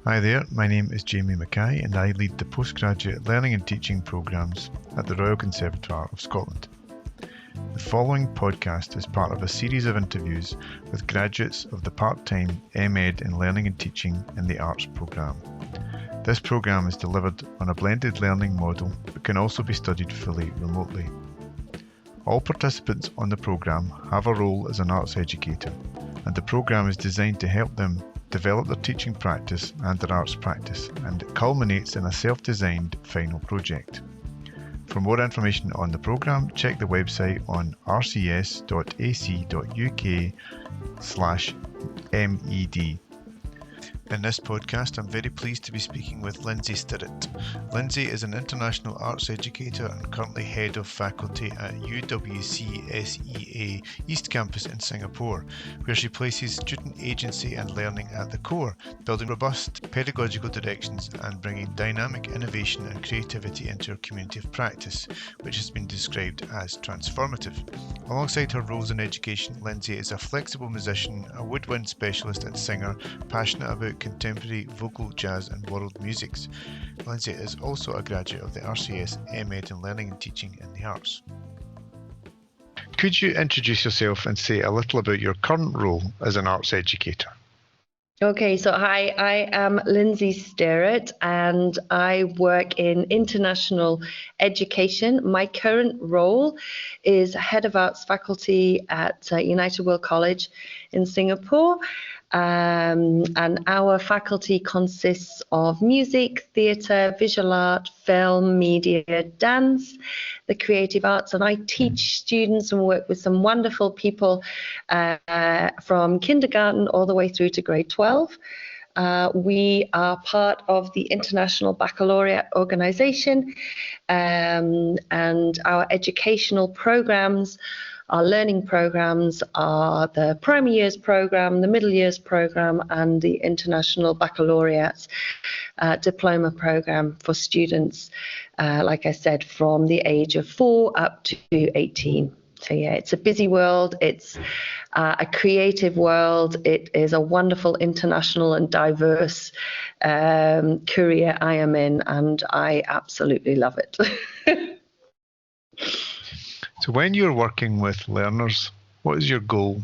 Hi there, my name is Jamie Mackay and I lead the postgraduate learning and teaching programmes at the Royal Conservatoire of Scotland. The following podcast is part of a series of interviews with graduates of the part-time MEd in Learning and Teaching in the Arts programme. This programme is delivered on a blended learning model but can also be studied fully remotely. All participants on the programme have a role as an arts educator, and the programme is designed to help them develop their teaching practice and their arts practice, and it culminates in a self-designed final project. For more information on the programme, check the website on rcs.ac.uk/med. In this podcast, I'm very pleased to be speaking with Lindsey Stirrat. Lindsey is an international arts educator and currently head of faculty at UWCSEA East Campus in Singapore, where she places student agency and learning at the core, building robust pedagogical directions and bringing dynamic innovation and creativity into her community of practice, which has been described as transformative. Alongside her roles in education, Lindsey is a flexible musician, a woodwind specialist and singer, passionate about contemporary vocal, jazz and world musics. Lindsey is also a graduate of the RCS MEd in Learning and Teaching in the Arts. Could you introduce yourself and say a little about your current role as an arts educator? Okay, so hi, I am Lindsey Stirrat and I work in international education. My current role is Head of Arts Faculty at United World College in Singapore. And our faculty consists of music, theatre, visual art, film, media, dance, the creative arts, and I teach students and work with some wonderful people from kindergarten all the way through to grade 12. We are part of the International Baccalaureate Organisation, and our educational programmes, our learning programs are the primary years program, the middle years program, and the International Baccalaureate diploma program for students, like I said, from the age of 4 up to 18. So yeah, it's a busy world, it's a creative world, it is a wonderful international and diverse career I am in, and I absolutely love it. So when you're working with learners, what is your goal?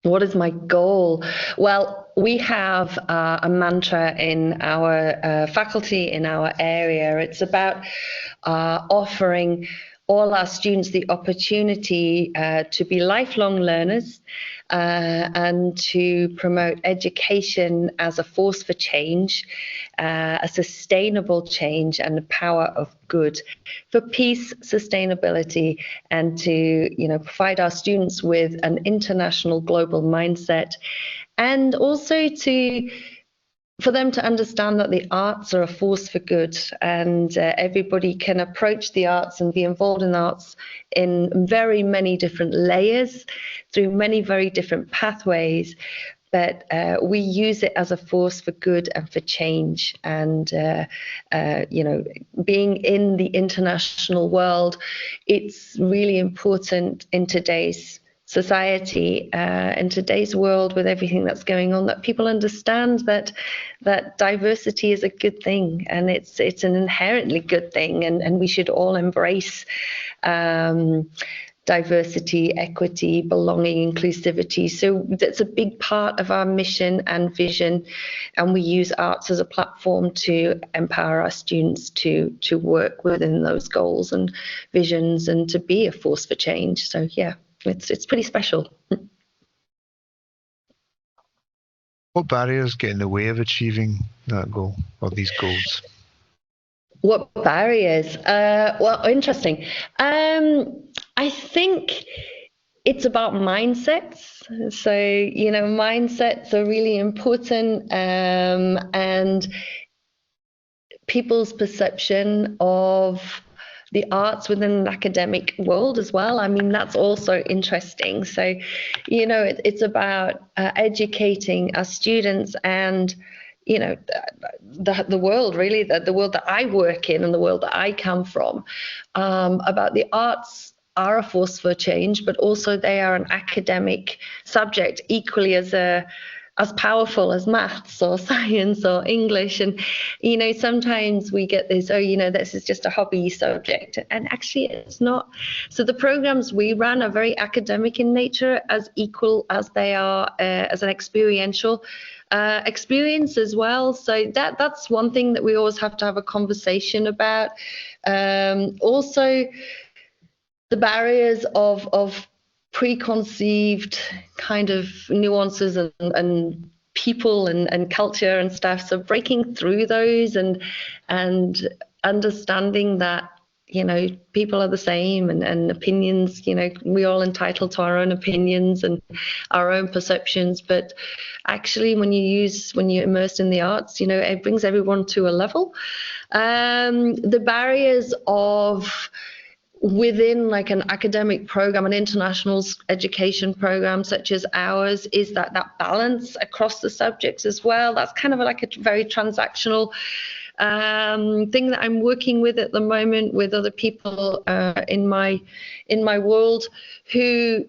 What is my goal? Well, we have a mantra in our faculty, in our area. It's about offering all our students the opportunity to be lifelong learners and to promote education as a force for change, a sustainable change and the power of good for peace, sustainability, and to provide our students with an international global mindset, and also for them to understand that the arts are a force for good, and everybody can approach the arts and be involved in the arts in very many different layers, through many very different pathways. But we use it as a force for good and for change. And, being in the international world, it's really important in today's society, in today's world, with everything that's going on, that people understand that diversity is a good thing, and it's an inherently good thing, and we should all embrace diversity, equity, belonging, inclusivity. So that's a big part of our mission and vision, and we use arts as a platform to empower our students to work within those goals and visions and to be a force for change. So yeah, it's pretty special. What barriers get in the way of achieving that goal or these goals? What barriers? Well, interesting. I think it's about mindsets. So, mindsets are really important, and people's perception of the arts within an academic world as well. I mean, that's also interesting. So, it's about educating our students and the world, really, the world that I work in and the world that I come from, about the arts are a force for change, but also they are an academic subject equally as a as powerful as maths or science or English. And, sometimes we get this, this is just a hobby subject. And actually it's not. So the programs we run are very academic in nature, as equal as they are as an experiential experience as well. So that's one thing that we always have to have a conversation about. Also, the barriers of preconceived kind of nuances and people and culture and stuff. So breaking through those and understanding that, people are the same and opinions, we're all entitled to our own opinions and our own perceptions. But actually, when you're immersed in the arts, it brings everyone to a level. The barriers of within like an academic program, an international education program such as ours, is that balance across the subjects as well. That's kind of like a very transactional thing that I'm working with at the moment with other people in my world who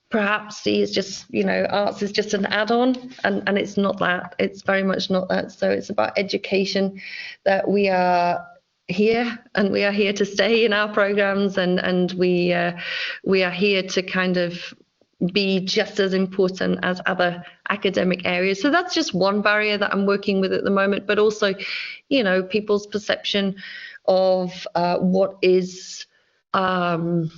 perhaps see as just, arts is just an add-on, and it's not that. It's very much not that. So it's about education, that we are here and we are here to stay in our programs, and we are here to kind of be just as important as other academic areas. So that's just one barrier that I'm working with at the moment, but also, people's perception of what is a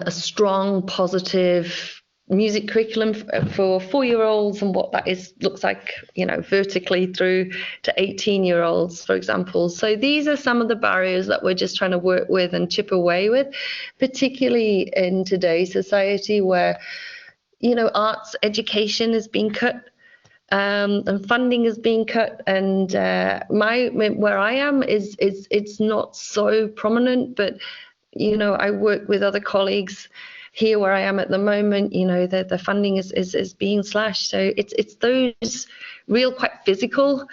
strong, positive music curriculum for 4-year-olds and what that looks like, vertically through to 18-year-olds, for example. So these are some of the barriers that we're just trying to work with and chip away with, particularly in today's society where, arts education is being cut. And funding is being cut, and where I am is it's not so prominent, but I work with other colleagues here where I am at the moment. The funding is being slashed, so it's those real quite physical,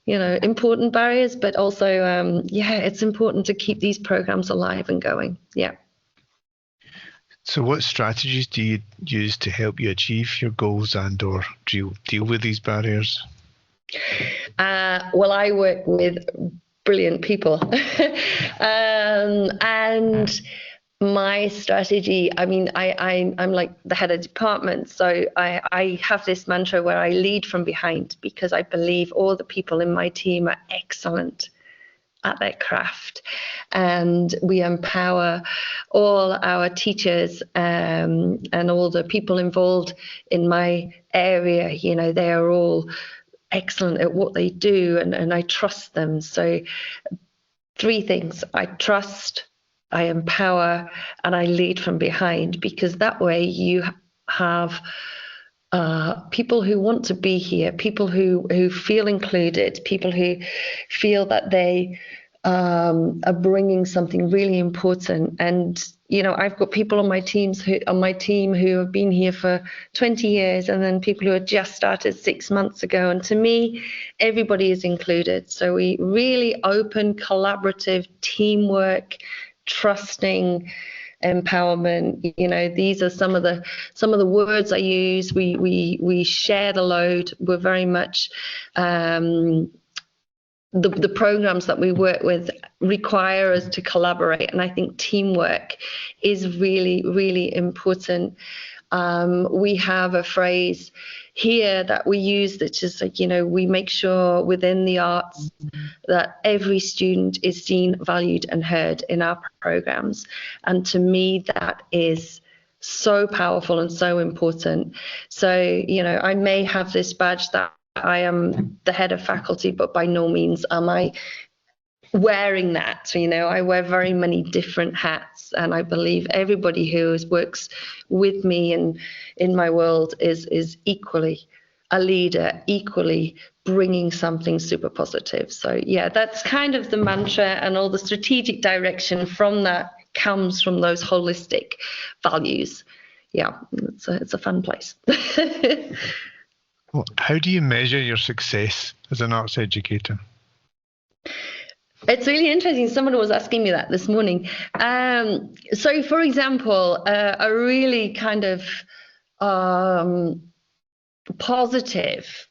important barriers, but also it's important to keep these programs alive and going. Yeah. So what strategies do you use to help you achieve your goals and or deal with these barriers? Well, I work with brilliant people. And my strategy, I'm like the head of department, so I have this mantra where I lead from behind, because I believe all the people in my team are excellent at their craft, and we empower all our teachers and all the people involved in my area. They are all excellent at what they do, and I trust them. So 3 things: I trust, I empower, and I lead from behind, because that way you have people who want to be here, people who feel included, people who feel that they are bringing something really important. And I've got people on my team who have been here for 20 years, and then people who have just started 6 months ago. And to me, everybody is included. So we really open, collaborative, teamwork, trusting empowerment. These are some of the words I use. We share the load. We're very much the programs that we work with require us to collaborate, and I think teamwork is really, really important. We have a phrase here that we use that is like, we make sure within the arts that every student is seen, valued, and heard in our programs. And to me, that is so powerful and so important. So, I may have this badge that I am the head of faculty, but by no means am I wearing that. I wear very many different hats, and I believe everybody who works with me and in my world is equally a leader, equally bringing something super positive. So yeah, that's kind of the mantra, and all the strategic direction from that comes from those holistic values. Yeah, it's a fun place. Well, how do you measure your success as an arts educator? It's really interesting. Someone was asking me that this morning. So, for example, a really kind of positive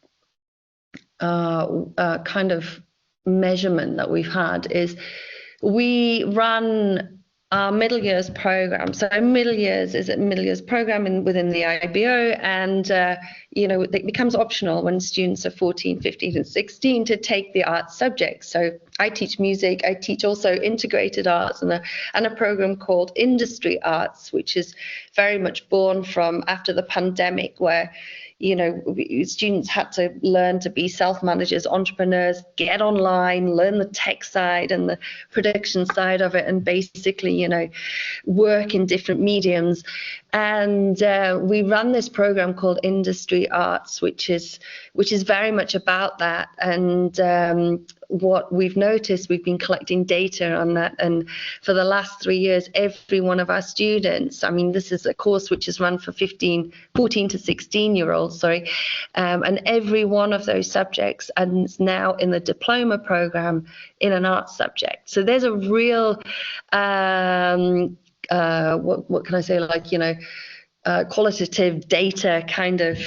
kind of measurement that we've had is we run our middle years program. So middle years is a middle years program within the IBO, and it becomes optional when students are 14, 15 and 16 to take the arts subjects. So I teach music, I teach also integrated arts and a program called industry arts, which is very much born from after the pandemic, where students had to learn to be self-managers, entrepreneurs, get online, learn the tech side and the production side of it, and basically, work in different mediums. And we run this program called Industry Arts, which is very much about that. And what we've noticed, we've been collecting data on that, and for the last 3 years, every one of our students, I mean, this is a course which is run for 14 to 16-year-olds, and every one of those subjects is now in the diploma program in an arts subject. So there's a real what can I say, qualitative data kind of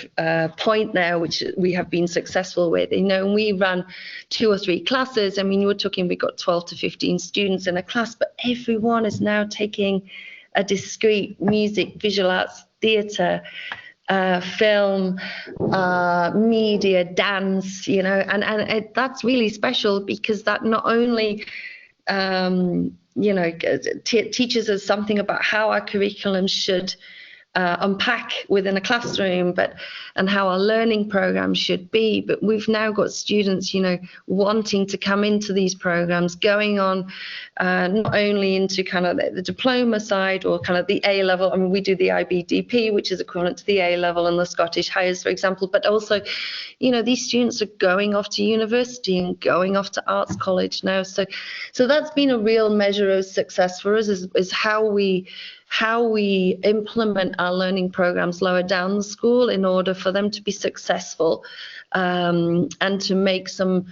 point there, which we have been successful with. And we run 2 or 3 classes. I mean, you were talking, we got 12 to 15 students in a class, but everyone is now taking a discrete music, visual arts, theatre, film, media, dance, and that's really special, because that not only teaches us something about how our curriculum should unpack within a classroom, and how our learning programs should be. But we've now got students, wanting to come into these programs, going on not only into kind of the diploma side or kind of the A level. I mean, we do the IBDP, which is equivalent to the A level and the Scottish Highers, for example. But also, these students are going off to university and going off to arts college now. So that's been a real measure of success for us, is how we implement our learning programs lower down the school in order for them to be successful, and to make some,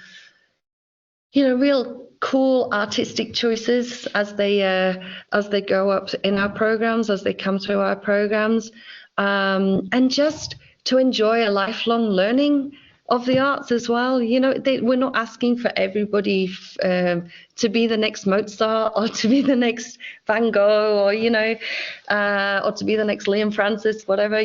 real cool artistic choices as they go up in our programs, as they come through our programs, and just to enjoy a lifelong learning of the arts as well. We're not asking for everybody to be the next Mozart, or to be the next Van Gogh, or or to be the next Liam Francis, whatever,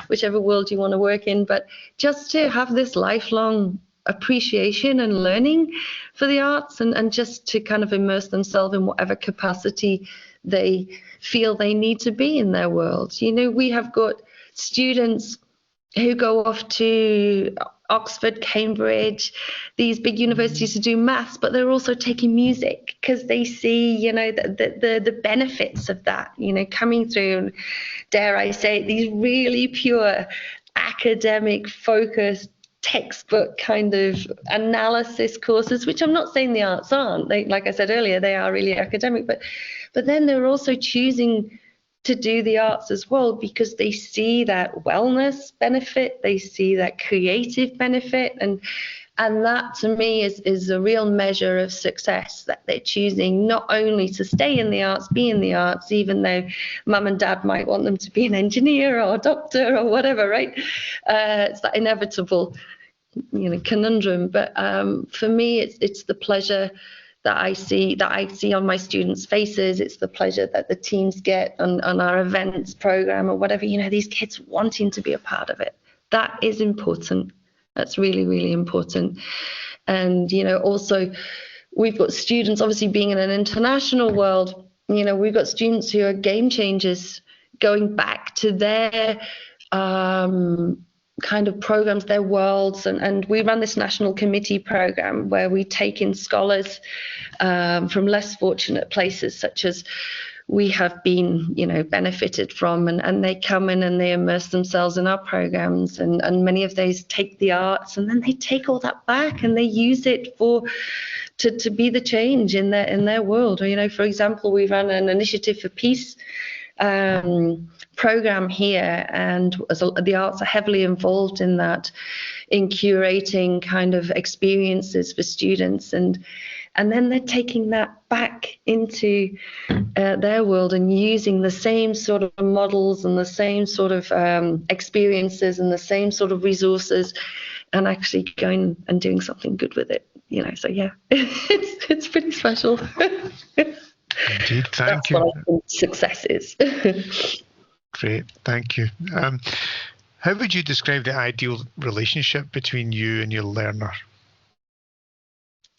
whichever world you want to work in, but just to have this lifelong appreciation and learning for the arts, and just to kind of immerse themselves in whatever capacity they feel they need to be in their world. We have got students who go off to Oxford, Cambridge, these big universities to do maths, but they're also taking music because they see, the benefits of that, coming through, and dare I say, these really pure academic focused textbook kind of analysis courses, which I'm not saying the arts aren't. Like I said earlier, they are really academic, but then they're also choosing to do the arts as well, because they see that wellness benefit, they see that creative benefit, and that to me is a real measure of success, that they're choosing not only to stay in the arts, be in the arts, even though mum and dad might want them to be an engineer or a doctor or whatever, right? It's that inevitable, conundrum. But for me, it's the pleasure that I see on my students' faces. It's the pleasure that the teams get on our events program or whatever, these kids wanting to be a part of it. That is important. That's really, really important. And, also we've got students, obviously being in an international world, we've got students who are game changers, going back to their kind of programs, their worlds, and we run this national committee program where we take in scholars from less fortunate places, such as we have been, benefited from, and they come in and they immerse themselves in our programs, and many of those take the arts, and then they take all that back and they use it to be the change in their world. Or, for example, we ran an initiative for peace program here, and the arts are heavily involved in that, in curating kind of experiences for students, and then they're taking that back into their world and using the same sort of models and the same sort of experiences and the same sort of resources, and actually going and doing something good with it. So yeah, it's pretty special. Indeed, thank That's you. what I think success is. Great, thank you. How would you describe the ideal relationship between you and your learner?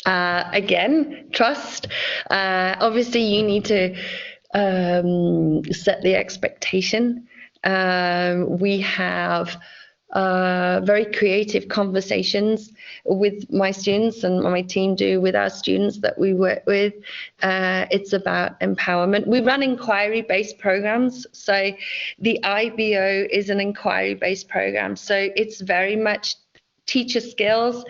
Again, trust. Obviously, you need to set the expectation. We have very creative conversations with my students, and my team do with our students that we work with. It's about empowerment. We run inquiry-based programs. So the IBO is an inquiry-based program. So it's very much teacher skills,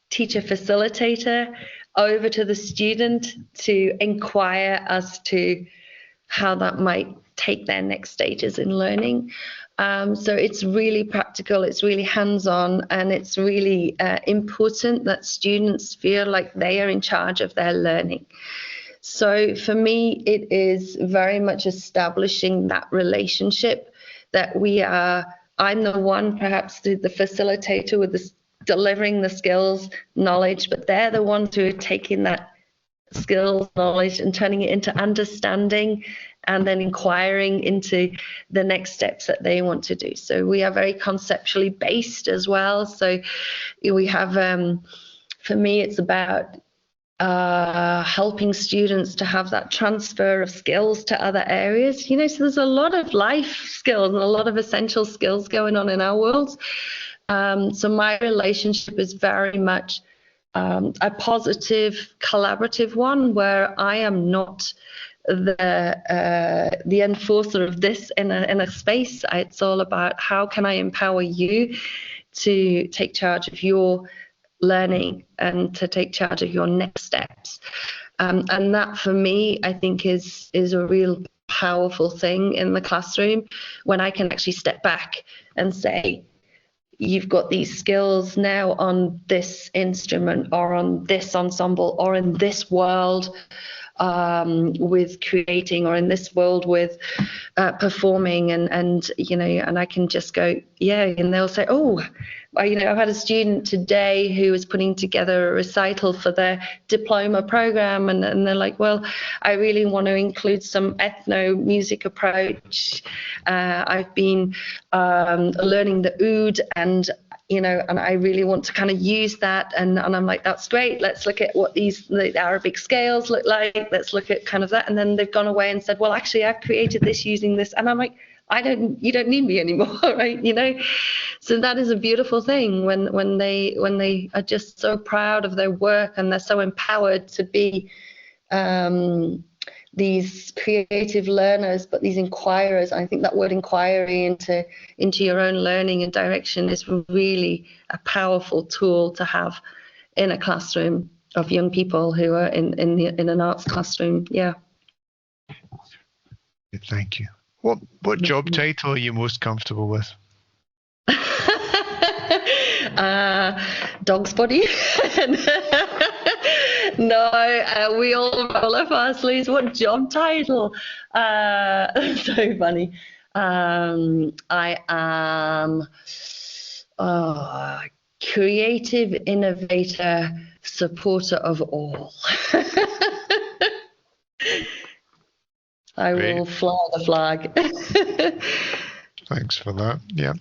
teacher facilitator, over to the student to inquire as to how that might take their next stages in learning. So it's really practical, it's really hands-on, and it's really important that students feel like they are in charge of their learning. So for me, it is very much establishing that relationship that I'm the one, perhaps the facilitator with the delivering the skills, knowledge, but they're the ones who are taking that skills, knowledge, and turning it into understanding, and then inquiring into the next steps that they want to do. So we are very conceptually based as well. So we have, for me, it's about helping students to have that transfer of skills to other areas. So there's a lot of life skills and a lot of essential skills going on in our world. So my relationship is very much a positive, collaborative one, where I am not the enforcer of this in a space. It's all about how can I empower you to take charge of your learning and to take charge of your next steps. And that, for me, I think is a real powerful thing in the classroom, when I can actually step back and say, you've got these skills now on this instrument or on this ensemble or in this world with creating, or in this world with performing, and I can just go, yeah, and they'll say, oh, I've had a student today who was putting together a recital for their diploma program, and they're like, well, I really want to include some ethno music approach. I've been learning the oud, and I really want to kind of use that, and I'm like, that's great, let's look at what the Arabic scales look like, let's look at kind of that. And then they've gone away and said, well, actually, I've created this using this, and I'm like, you don't need me anymore, right? So that is a beautiful thing when they are just so proud of their work, and they're so empowered to be these creative learners, but these inquirers. I think that word inquiry into your own learning and direction is really a powerful tool to have in a classroom of young people who are in an arts classroom. Yeah. Thank you. What job title are you most comfortable with? Dog's body. No, we all roll up our sleeves. What job title? So funny. I am creative innovator, supporter of all. I will fly the flag. Thanks for that. Yeah.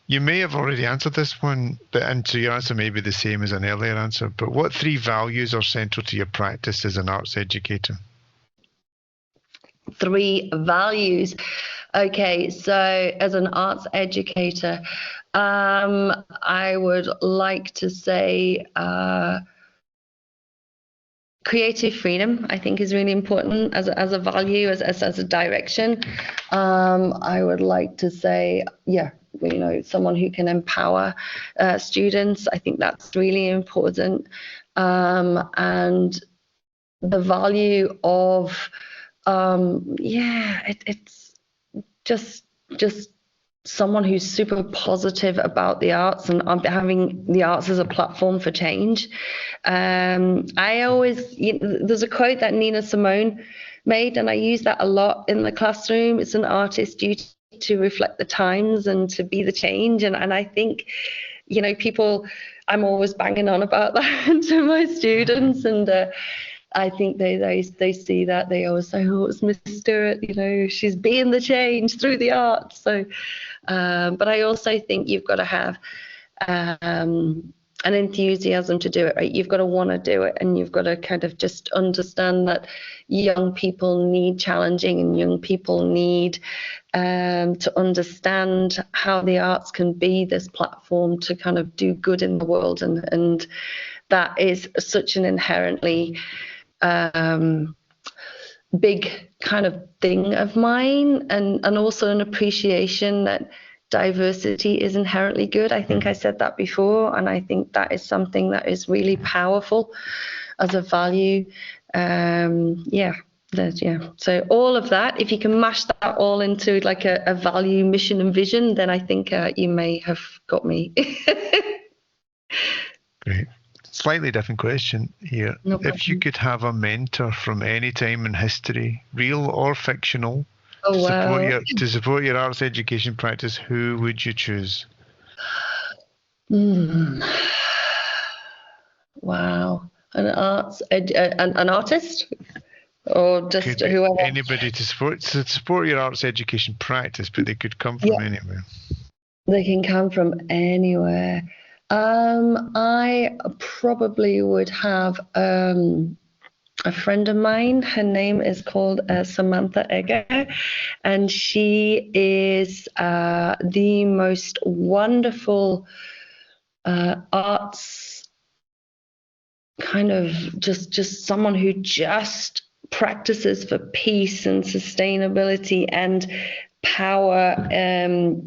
You may have already answered this one, and so your answer may be the same as an earlier answer, but what 3 values are central to your practice as an arts educator? 3 values. Okay, so as an arts educator, I would like to say creative freedom, I think, is really important as a value, as a direction. I would like to say, someone who can empower students. I think that's really important. And the value of, it's just someone who's super positive about the arts and having the arts as a platform for change. I always, there's a quote that Nina Simone made, and I use that a lot in the classroom. It's an artist's duty to reflect the times and to be the change. And I think, people, I'm always banging on about that to my students, and I think they see that. They always say, "Oh, it's Miss Stirrat, she's being the change through the arts." So, but I also think you've got to have an enthusiasm to do it, right? You've got to want to do it, and you've got to kind of just understand that young people need challenging, and young people need to understand how the arts can be this platform to kind of do good in the world, and that is such an inherently big kind of thing of mine, and also an appreciation that diversity is inherently good. I think I said that before, and I think that is something that is really powerful as a value. So all of that, if you can mash that all into like a value, mission and vision, then I think you may have got me. Great. Slightly different question here. No problem. If you could have a mentor from any time in history, real or fictional, to support your arts education practice, who would you choose? Wow. An artist? Or just whoever? Anybody to support your arts education practice, but they could come from anywhere. They can come from anywhere. I probably would have a friend of mine. Her name is called Samantha Egger, and she is the most wonderful arts kind of just someone who just practices for peace and sustainability and power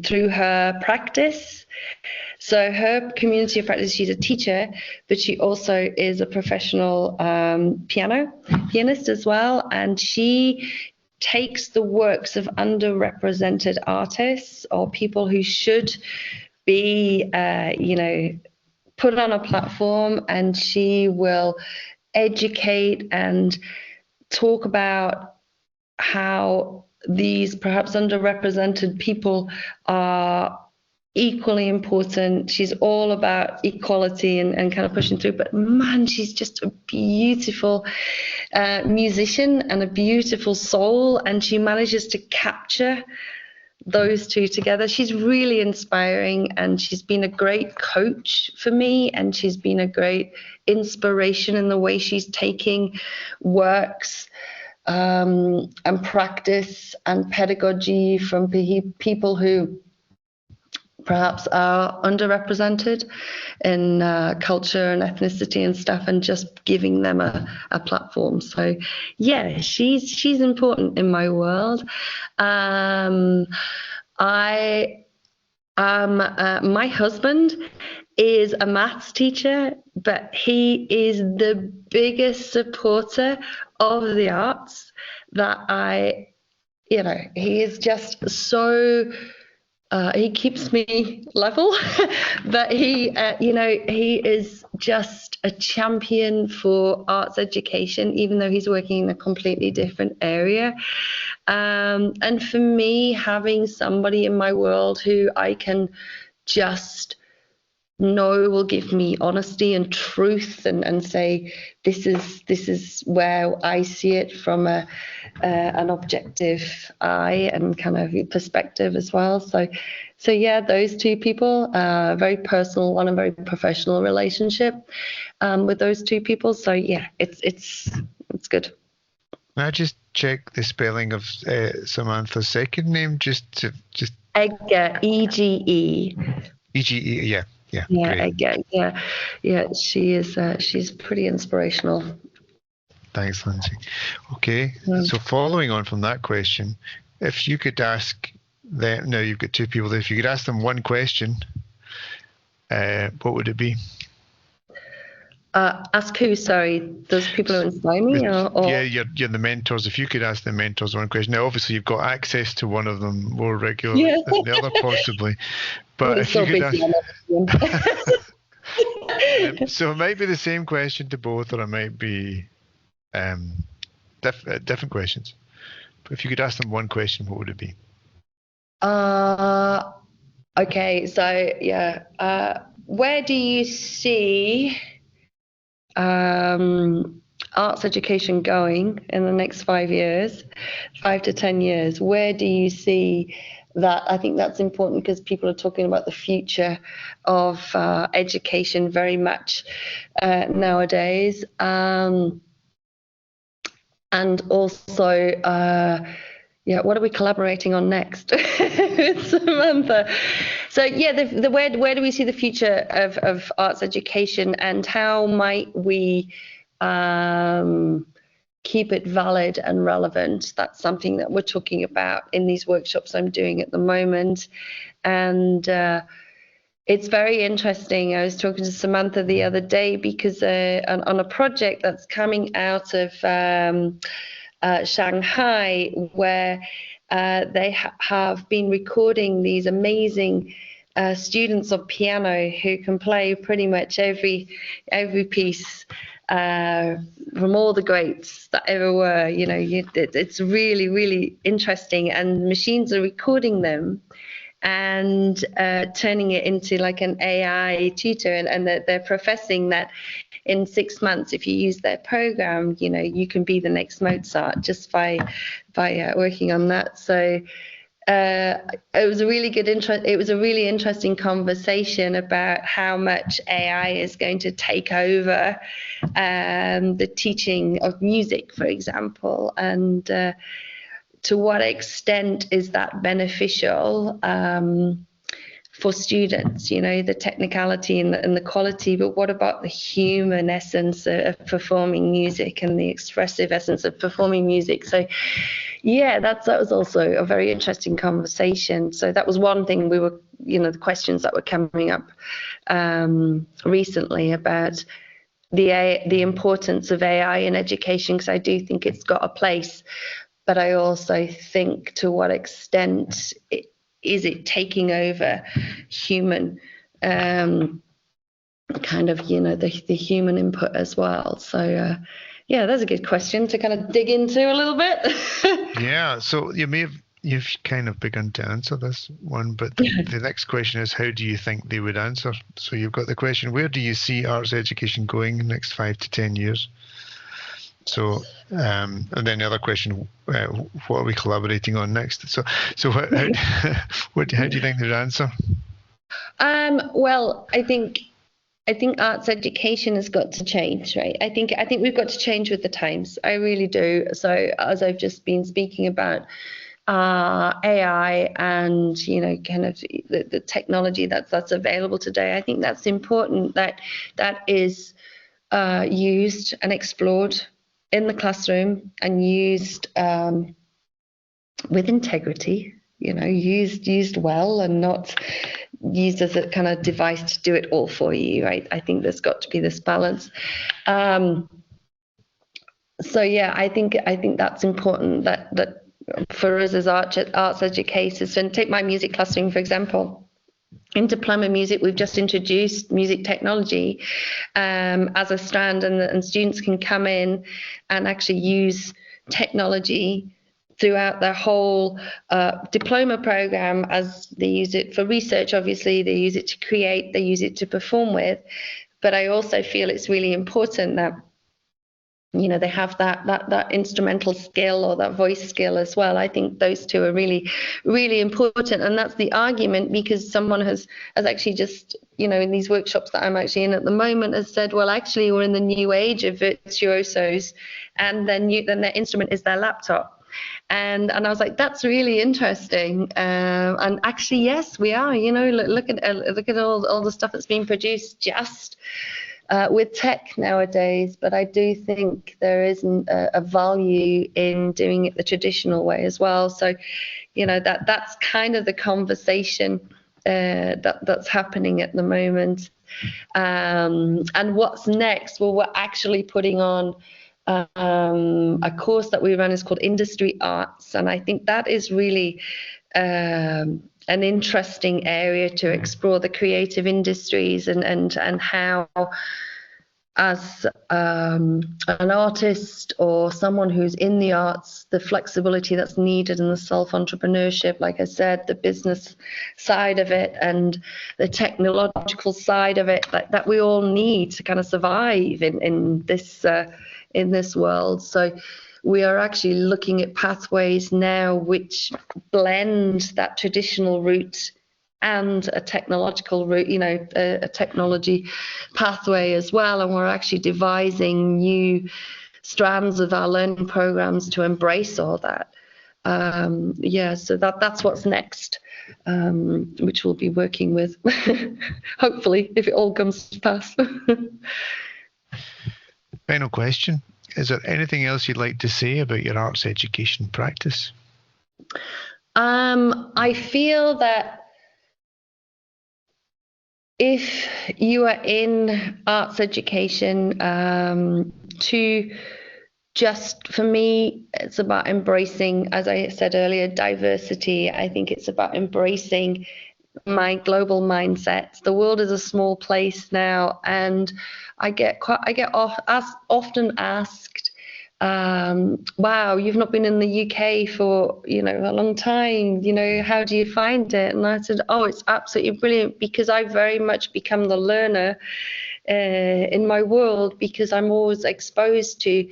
through her practice. So her community of practice, she's a teacher, but she also is a professional pianist as well. And she takes the works of underrepresented artists or people who should be, put on a platform, and she will educate and talk about how these perhaps underrepresented people are equally important. She's all about equality and kind of pushing through, but man, she's just a beautiful musician and a beautiful soul, and she manages to capture those two together. She's really inspiring, and she's been a great coach for me, and she's been a great inspiration in the way she's taking works and practice and pedagogy from people who perhaps are underrepresented in culture and ethnicity and stuff, and just giving them a platform. So yeah, she's important in my world. My husband is a maths teacher, but he is the biggest supporter of the arts that he is just so he keeps me level, but he is just a champion for arts education, even though he's working in a completely different area. And for me, having somebody in my world who I can just know will give me honesty and truth and say this is where I see it from an objective eye and kind of perspective as well. So yeah, those two people, very personal one and very professional relationship with those two people. So yeah, it's good. Can I just check the spelling of Samantha's second name? Just Egger, E-G-E. E-G-E, yeah. Yeah, great. Egger, yeah. She is. She's pretty inspirational. Thanks, Lindsey. Okay, so following on from that question, if you could ask them, now you've got two people there, if you could ask them one question, what would it be? Ask who, sorry, those people who inspire me, Yeah, or you're the mentors. If you could ask the mentors one question. Now, obviously, you've got access to one of them more regularly yeah, than the other, possibly. But I'm if you so could busy ask, on everything. so it might be the same question to both, or it might be different questions. But if you could ask them one question, what would it be? Okay, so yeah, where do you see arts education going in the next 5 years, 5 to 10 years? Where do you see that? I think that's important because people are talking about the future of education very much nowadays. And also, yeah, what are we collaborating on next? Samantha. So yeah, the where do we see the future of arts education, and how might we keep it valid and relevant? That's something that we're talking about in these workshops I'm doing at the moment. And it's very interesting. I was talking to Samantha the other day because on a project that's coming out of Shanghai, where they have been recording these amazing students of piano who can play pretty much every piece from all the greats that ever were. You know, it's really, really interesting, and machines are recording them and turning it into like an AI tutor, and they're professing that in 6 months, if you use their program, you know, you can be the next Mozart just by working on that. So it was a really interesting conversation about how much AI is going to take over the teaching of music, for example, and to what extent is that beneficial for students, you know, the technicality and the quality, but what about the human essence of performing music and the expressive essence of performing music? So yeah, that was also a very interesting conversation. So that was one thing we were, you know, the questions that were coming up recently about the importance of AI in education, because I do think it's got a place, but I also think to what extent is it taking over human kind of, you know, the human input as well. So yeah, that's a good question to kind of dig into a little bit. Yeah, so you've kind of begun to answer this one, but the next question is, how do you think they would answer? So you've got the question, where do you see arts education going in the next 5 to 10 years? So, and then the other question, what are we collaborating on next? So how do you think they'd answer? Well, I think arts education has got to change, right? I think we've got to change with the times. I really do. So as I've just been speaking about AI and, you know, kind of the technology that's available today, I think that's important that is used and explored in the classroom and used with integrity, you know, used well and not used as a kind of device to do it all for you, right? I think there's got to be this balance. So yeah, I think that's important that for us as arts educators, and take my music classroom for example. In diploma music, we've just introduced music technology as a strand, and students can come in and actually use technology throughout their whole diploma program, as they use it for research, obviously, they use it to create, they use it to perform with. But I also feel it's really important that, you know, they have that instrumental skill or that voice skill as well. I think those two are really, really important. And that's the argument, because someone has actually just, you know, in these workshops that I'm actually in at the moment, has said, well, actually, we're in the new age of virtuosos, and then their instrument is their laptop. And I was like, that's really interesting. And actually, yes, we are. You know, look at all the stuff that's being produced just with tech nowadays. But I do think there isn't a value in doing it the traditional way as well. So, you know, that's kind of the conversation that's happening at the moment. And what's next? Well, we're actually putting on a course that we run is called Industry Arts, and I think that is really an interesting area to explore the creative industries and how, as an artist or someone who's in the arts, the flexibility that's needed and the self-entrepreneurship, like I said, the business side of it and the technological side of it that we all need to kind of survive in this world. So we are actually looking at pathways now which blend that traditional route and a technological route, a technology pathway as well. And we're actually devising new strands of our learning programs to embrace all that. So that's what's next, which we'll be working with, hopefully, if it all comes to pass. Final question. Is there anything else you'd like to say about your arts education practice? I feel that if you are in arts education, for me, it's about embracing, as I said earlier, diversity. I think it's about embracing my global mindset. The world is a small place now, and I get often asked, wow, you've not been in the UK for a long time, how do you find it? And I said, oh, it's absolutely brilliant, because I very much become the learner in my world, because I'm always exposed to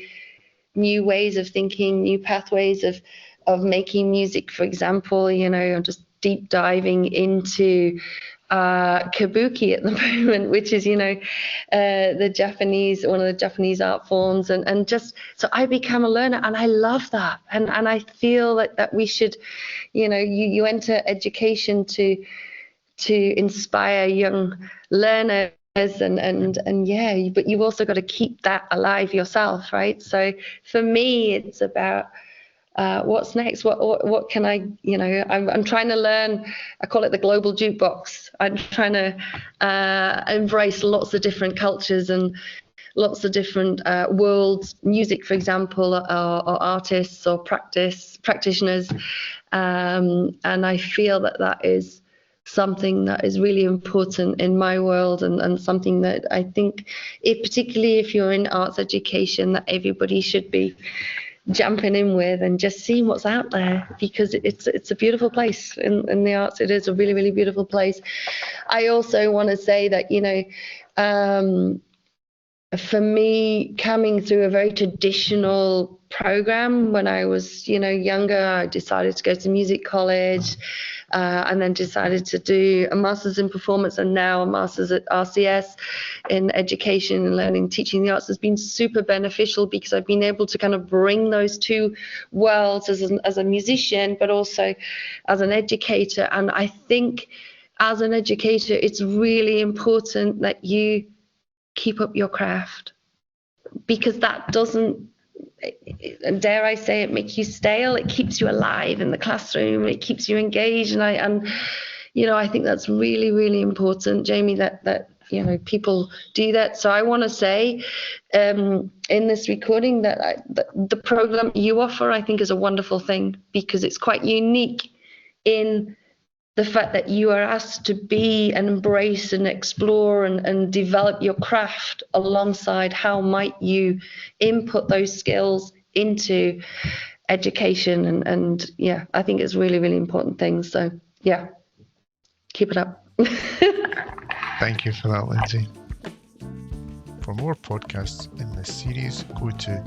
new ways of thinking, new pathways of making music, for example. I'm just deep diving into kabuki at the moment, which is one of the Japanese art forms, and just so I become a learner, and I love that, and I feel that we should, you enter education to inspire young learners, but you've also got to keep that alive yourself, right? So for me, it's about what's next? What can I? I'm trying to learn. I call it the global jukebox. I'm trying to embrace lots of different cultures and lots of different worlds. Music, for example, or artists or practitioners, and I feel that is something that is really important in my world, and something that I think, particularly if you're in arts education, that everybody should be jumping in with and just seeing what's out there, because it's a beautiful place in the arts. It is a really, really beautiful place. I also want to say that, for me, coming through a very traditional program when I was, younger, I decided to go to music college, and then decided to do a master's in performance and now a master's at RCS in education and learning, teaching the arts, has been super beneficial, because I've been able to kind of bring those two worlds as a musician, but also as an educator. And I think as an educator, it's really important that you keep up your craft, because that doesn't, dare I say it, make you stale. It keeps you alive in the classroom. It keeps you engaged, and I think that's really, really important, Jamie, that people do that. So I want to say in this recording that the program you offer, I think, is a wonderful thing, because it's quite unique in the fact that you are asked to be and embrace and explore and develop your craft alongside how might you input those skills into education. And I think it's really, really important things. So keep it up. Thank you for that, Lindsey. For more podcasts in this series, go to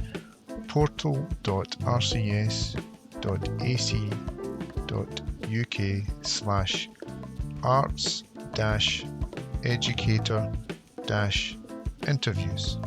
portal.rcs.ac.uk/arts-educator-interviews.